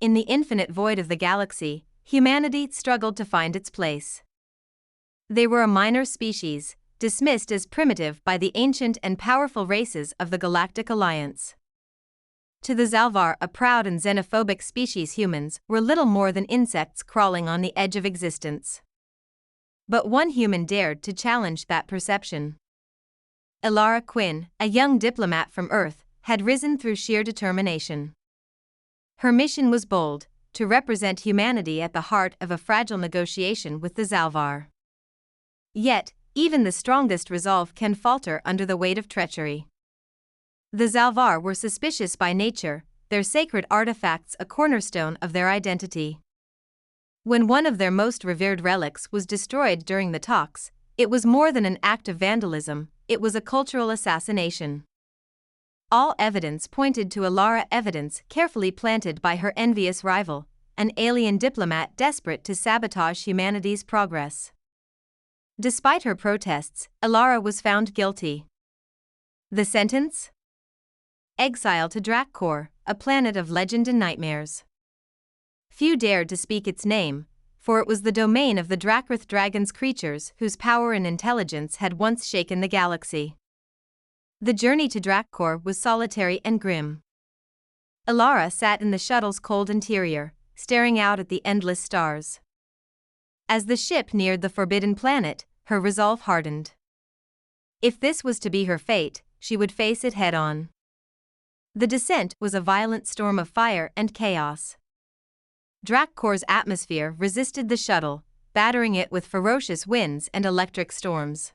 in the infinite void of the galaxy, humanity struggled to find its place. They were a minor species, dismissed as primitive by the ancient and powerful races of the Galactic Alliance. To the Zalvar, a proud and xenophobic species, humans were little more than insects crawling on the edge of existence. But one human dared to challenge that perception. Elara Quinn, a young diplomat from Earth, had risen through sheer determination. Her mission was bold, to represent humanity at the heart of a fragile negotiation with the Zalvar. Yet, even the strongest resolve can falter under the weight of treachery. The Zalvar were suspicious by nature, their sacred artifacts a cornerstone of their identity. When one of their most revered relics was destroyed during the talks, it was more than an act of vandalism, it was a cultural assassination. All evidence pointed to Elara, evidence carefully planted by her envious rival, an alien diplomat desperate to sabotage humanity's progress. Despite her protests, Elara was found guilty. The sentence? Exile to Drakkor, a planet of legend and nightmares. Few dared to speak its name, for it was the domain of the Drakrith dragon's creatures whose power and intelligence had once shaken the galaxy. The journey to Drakkor was solitary and grim. Elara sat in the shuttle's cold interior, staring out at the endless stars. As the ship neared the forbidden planet, her resolve hardened. If this was to be her fate, she would face it head-on. The descent was a violent storm of fire and chaos. Drakkor's atmosphere resisted the shuttle, battering it with ferocious winds and electric storms.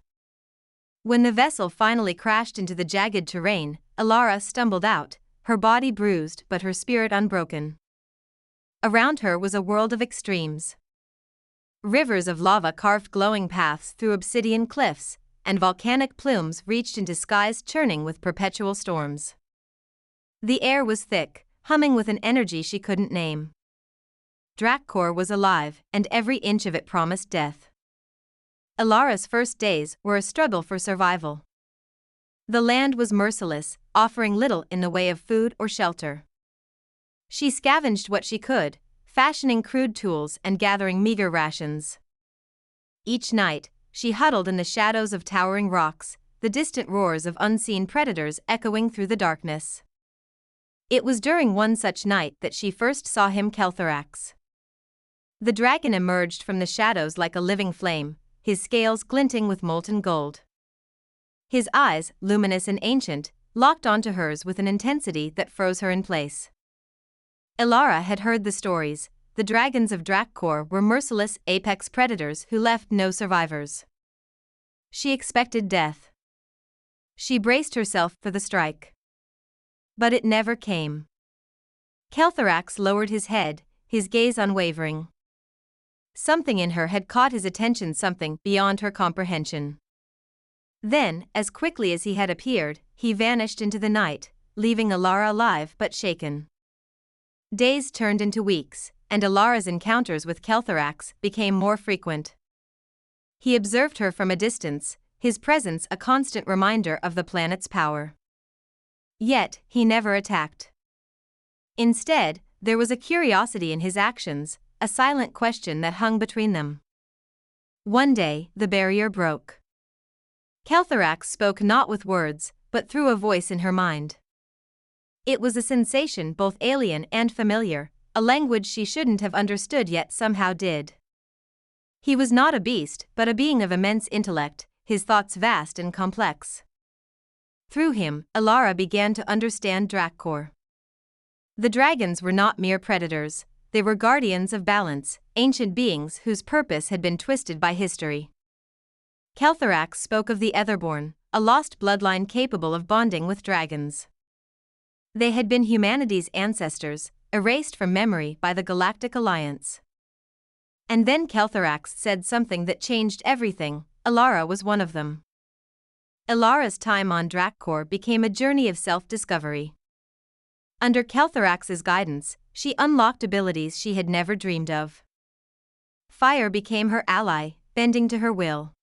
When the vessel finally crashed into the jagged terrain, Elara stumbled out, her body bruised but her spirit unbroken. Around her was a world of extremes. Rivers of lava carved glowing paths through obsidian cliffs, and volcanic plumes reached into skies churning with perpetual storms. The air was thick, humming with an energy she couldn't name. Drakkor was alive, and every inch of it promised death. Elara's first days were a struggle for survival. The land was merciless, offering little in the way of food or shelter. She scavenged what she could, fashioning crude tools and gathering meager rations. Each night, she huddled in the shadows of towering rocks, the distant roars of unseen predators echoing through the darkness. It was during one such night that she first saw him, Keltharax. The dragon emerged from the shadows like a living flame, his scales glinting with molten gold. His eyes, luminous and ancient, locked onto hers with an intensity that froze her in place. Elara had heard the stories. The dragons of Drakkor were merciless apex predators who left no survivors. She expected death. She braced herself for the strike. But it never came. Keltharax lowered his head, his gaze unwavering. Something in her had caught his attention, something beyond her comprehension. Then, as quickly as he had appeared, he vanished into the night, leaving Elara alive but shaken. Days turned into weeks, and Elara's encounters with Keltharax became more frequent. He observed her from a distance, his presence a constant reminder of the planet's power. Yet, he never attacked. Instead, there was a curiosity in his actions, a silent question that hung between them. One day, the barrier broke. Keltharax spoke not with words, but through a voice in her mind. It was a sensation both alien and familiar, a language she shouldn't have understood yet somehow did. He was not a beast, but a being of immense intellect, his thoughts vast and complex. Through him, Elara began to understand Drakkor. The dragons were not mere predators, they were guardians of balance, ancient beings whose purpose had been twisted by history. Keltharax spoke of the Etherborn, a lost bloodline capable of bonding with dragons. They had been humanity's ancestors, erased from memory by the Galactic Alliance. And then Keltharax said something that changed everything. Elara was one of them. Elara's time on Drakkor became a journey of self-discovery. Under Keltharax's guidance, she unlocked abilities she had never dreamed of. Fire became her ally, bending to her will.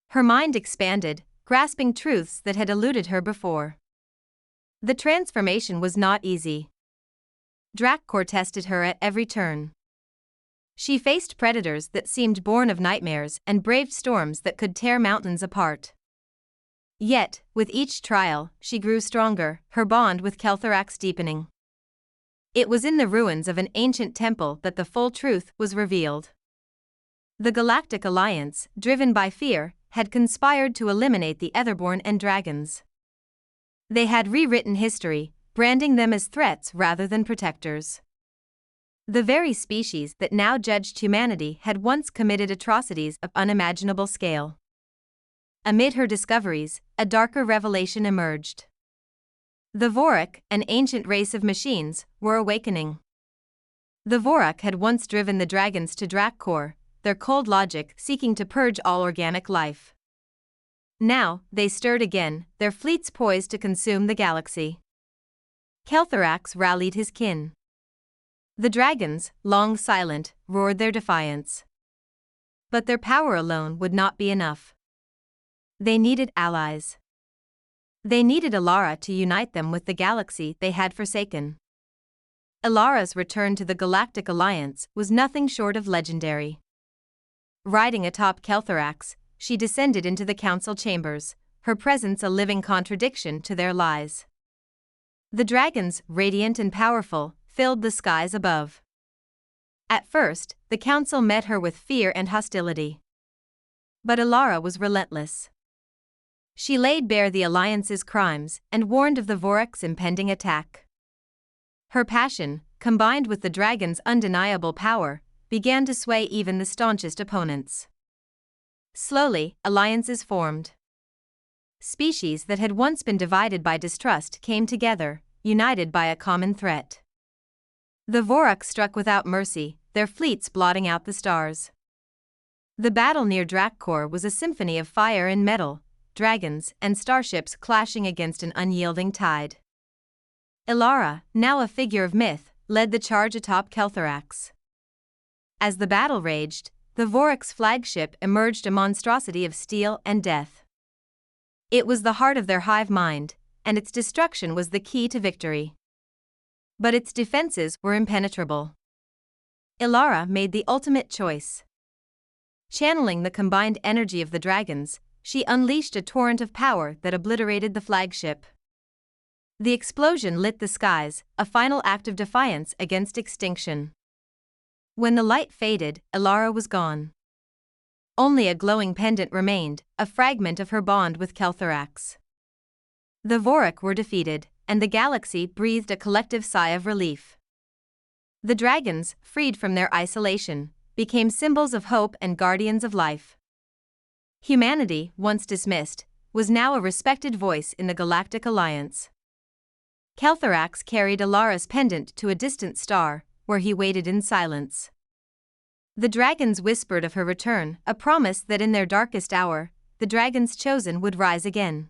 Her mind expanded, grasping truths that had eluded her before. The transformation was not easy. Drakor tested her at every turn. She faced predators that seemed born of nightmares and braved storms that could tear mountains apart. Yet, with each trial, she grew stronger, her bond with Keltharax deepening. It was in the ruins of an ancient temple that the full truth was revealed. The Galactic Alliance, driven by fear, had conspired to eliminate the Etherborn and dragons. They had rewritten history, branding them as threats rather than protectors. The very species that now judged humanity had once committed atrocities of unimaginable scale. Amid her discoveries, a darker revelation emerged. The Vorak, an ancient race of machines, were awakening. The Vorak had once driven the dragons to Drakor, their cold logic seeking to purge all organic life. Now, they stirred again, their fleets poised to consume the galaxy. Keltharax rallied his kin. The dragons, long silent, roared their defiance. But their power alone would not be enough. They needed allies. They needed Alara to unite them with the galaxy they had forsaken. Alara's return to the Galactic Alliance was nothing short of legendary. Riding atop Keltharax, she descended into the council chambers, her presence a living contradiction to their lies. The dragons, radiant and powerful, filled the skies above. At first, the council met her with fear and hostility. But Alara was relentless. She laid bare the Alliance's crimes and warned of the Vorak's impending attack. Her passion, combined with the dragon's undeniable power, began to sway even the staunchest opponents. Slowly, alliances formed. Species that had once been divided by distrust came together, united by a common threat. The Vorak struck without mercy, their fleets blotting out the stars. The battle near Drakor was a symphony of fire and metal, dragons and starships clashing against an unyielding tide. Alara, now a figure of myth, led the charge atop Keltharax. As the battle raged, the Vorak's flagship emerged a monstrosity of steel and death. It was the heart of their hive mind, and its destruction was the key to victory. But its defenses were impenetrable. Alara made the ultimate choice. Channeling the combined energy of the dragons, she unleashed a torrent of power that obliterated the flagship. The explosion lit the skies, a final act of defiance against extinction. When the light faded, Alara was gone. Only a glowing pendant remained, a fragment of her bond with Keltharax. The Vorak were defeated, and the galaxy breathed a collective sigh of relief. The dragons, freed from their isolation, became symbols of hope and guardians of life. Humanity, once dismissed, was now a respected voice in the Galactic Alliance. Keltharax carried Alara's pendant to a distant star, where he waited in silence. The dragons whispered of her return, a promise that in their darkest hour, the dragons chosen would rise again.